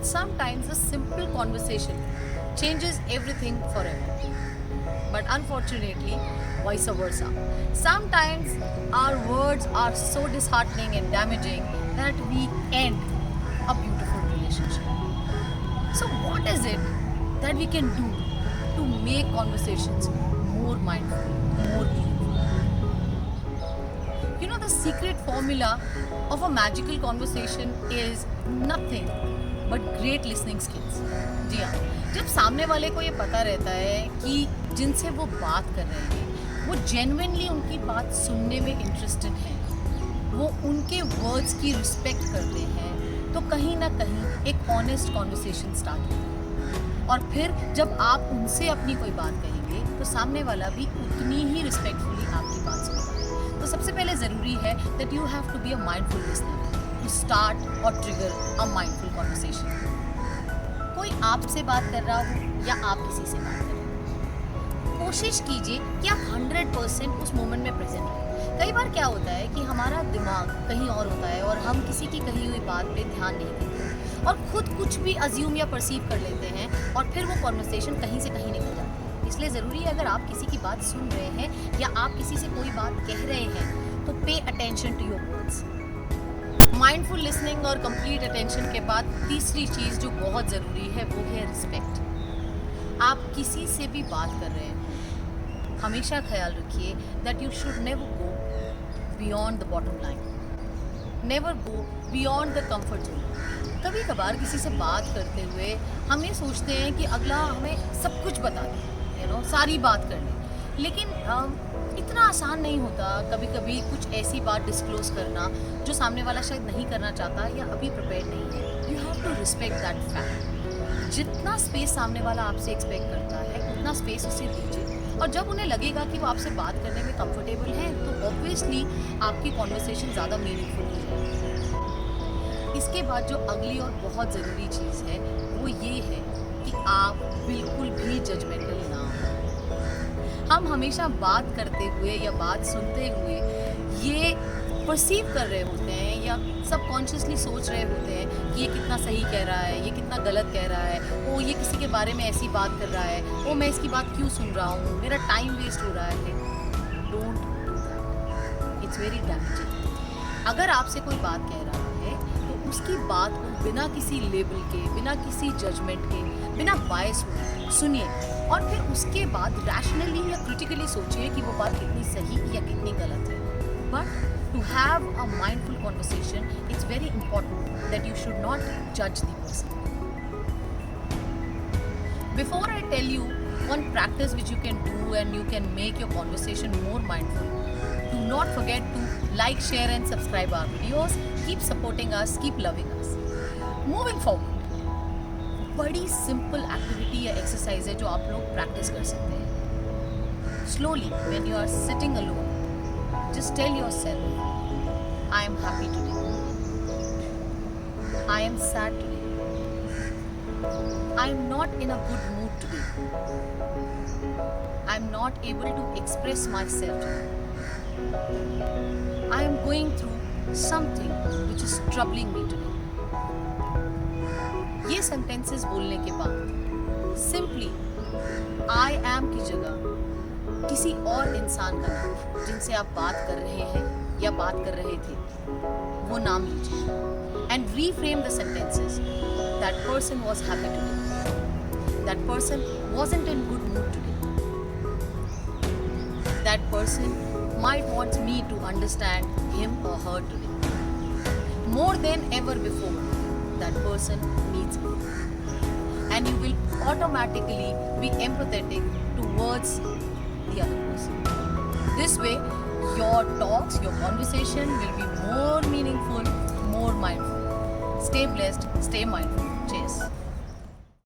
that sometimes a simple conversation changes everything forever. But unfortunately, vice versa. Sometimes our words are so disheartening and damaging that we end a beautiful relationship. So, what is it that we can do to make conversations more mindful, more meaningful? You know, the secret formula of a magical conversation is nothing but great listening skills. जी हाँ, जब सामने वाले को ये पता रहता है कि जिनसे वो बात कर रहे हैं वो जेन्युइनली उनकी बात सुनने में इंटरेस्टेड हैं, वो उनके वर्ड्स की रिस्पेक्ट करते हैं, तो कहीं ना कहीं एक ऑनेस्ट कॉन्वर्सेशन स्टार्ट होती है। और फिर जब आप उनसे अपनी कोई बात कहेंगे तो सामने वाला भी उतनी ही रिस्पेक्टफुली आपकी बात सुनेगा। तो सबसे पहले ज़रूरी है that you have to be a mindful listener to start और ट्रिगर अ माइंडफुल कॉन्वर्सेशन। कोई आपसे बात कर रहा हो या आप किसी से बात कर रहे हो, कोशिश कीजिए कि आप 100% उस मोमेंट में प्रेजेंट रहें। कई बार क्या होता है कि हमारा दिमाग कहीं और होता है और हम किसी की कही हुई बात पे ध्यान नहीं देते और खुद कुछ भी अज्यूम या परसीव कर लेते हैं और फिर वो कॉन्वर्सेशन कहीं से कहीं निकल जाती है। इसलिए ज़रूरी है अगर आप किसी की बात सुन रहे हैं या आप किसी से कोई बात कह रहे हैं तो pay attention to your words. Mindful listening और कंप्लीट अटेंशन के बाद तीसरी चीज़ जो बहुत ज़रूरी है वो है रिस्पेक्ट। आप किसी से भी बात कर रहे हैं, हमेशा ख्याल रखिए that you should never go beyond the bottom line, never go beyond the comfort zone. कभी कभार किसी से बात करते हुए हम ये सोचते हैं कि अगला हमें सब कुछ बता दे, सारी बात कर ले, लेकिन इतना आसान नहीं होता। कभी कभी कुछ ऐसी बात डिस्क्लोज करना जो सामने वाला शायद नहीं करना चाहता या अभी प्रिपेयर नहीं है। You have to respect that fact. जितना स्पेस सामने वाला आपसे एक्सपेक्ट करता है उतना स्पेस उसे दीजिए, और जब उन्हें लगेगा कि वो आपसे बात करने में कंफर्टेबल हैं तो ऑब्वियसली आपकी कॉन्वर्सेशन ज़्यादा मीनिंगफुल हो जाएगी। इसके बाद जो अगली और बहुत ज़रूरी चीज़ है वो ये है कि आप बिल्कुल भी जजमेंटल ना हो। हम हमेशा बात करते हुए या बात सुनते हुए ये परसीव कर रहे होते हैं या सबकॉन्शियसली सोच रहे होते हैं कि ये कितना सही कह रहा है, ये कितना गलत कह रहा है, ओ ये किसी के बारे में ऐसी बात कर रहा है, ओ मैं इसकी बात क्यों सुन रहा हूँ, मेरा टाइम वेस्ट हो रहा है। Don't do that, it's very damaging. अगर आपसे कोई बात कह रहा है तो उसकी बात को बिना किसी लेबल के, बिना किसी जजमेंट के, बिना बायस हुए सुनिए, और फिर उसके बाद रैशनली या क्रिटिकली सोचिए कि वो बात कितनी सही या कितनी गलत है। But to have a mindful conversation it's very important that you should not जज the person. Before I tell you one practice which you can do and you can make your conversation more mindful, do not forget to like, share and subscribe our videos. Keep supporting us, keep loving us. Moving forward, बड़ी simple activity या exercise है जो आप लोग practice कर सकते हैं। Slowly, when you are sitting alone, just tell yourself, I am happy today. I am sad today. I am not in a good mood today. I am not able to express myself today. I am going through something which is troubling me today. ये sentences बोलने के बाद simply I am की जगह किसी और इंसान का नाम जिनसे आप बात कर रहे हैं या बात कर रहे थे वो नाम लीजिए and reframe the sentences. That person was happy today, that person wasn't in good mood today, that person might want me to understand him or her today. More than ever before, that person needs me. And you will automatically be empathetic towards the other person. This way, your talks, your conversation will be more meaningful, more mindful. Stay blessed, stay mindful. Cheers.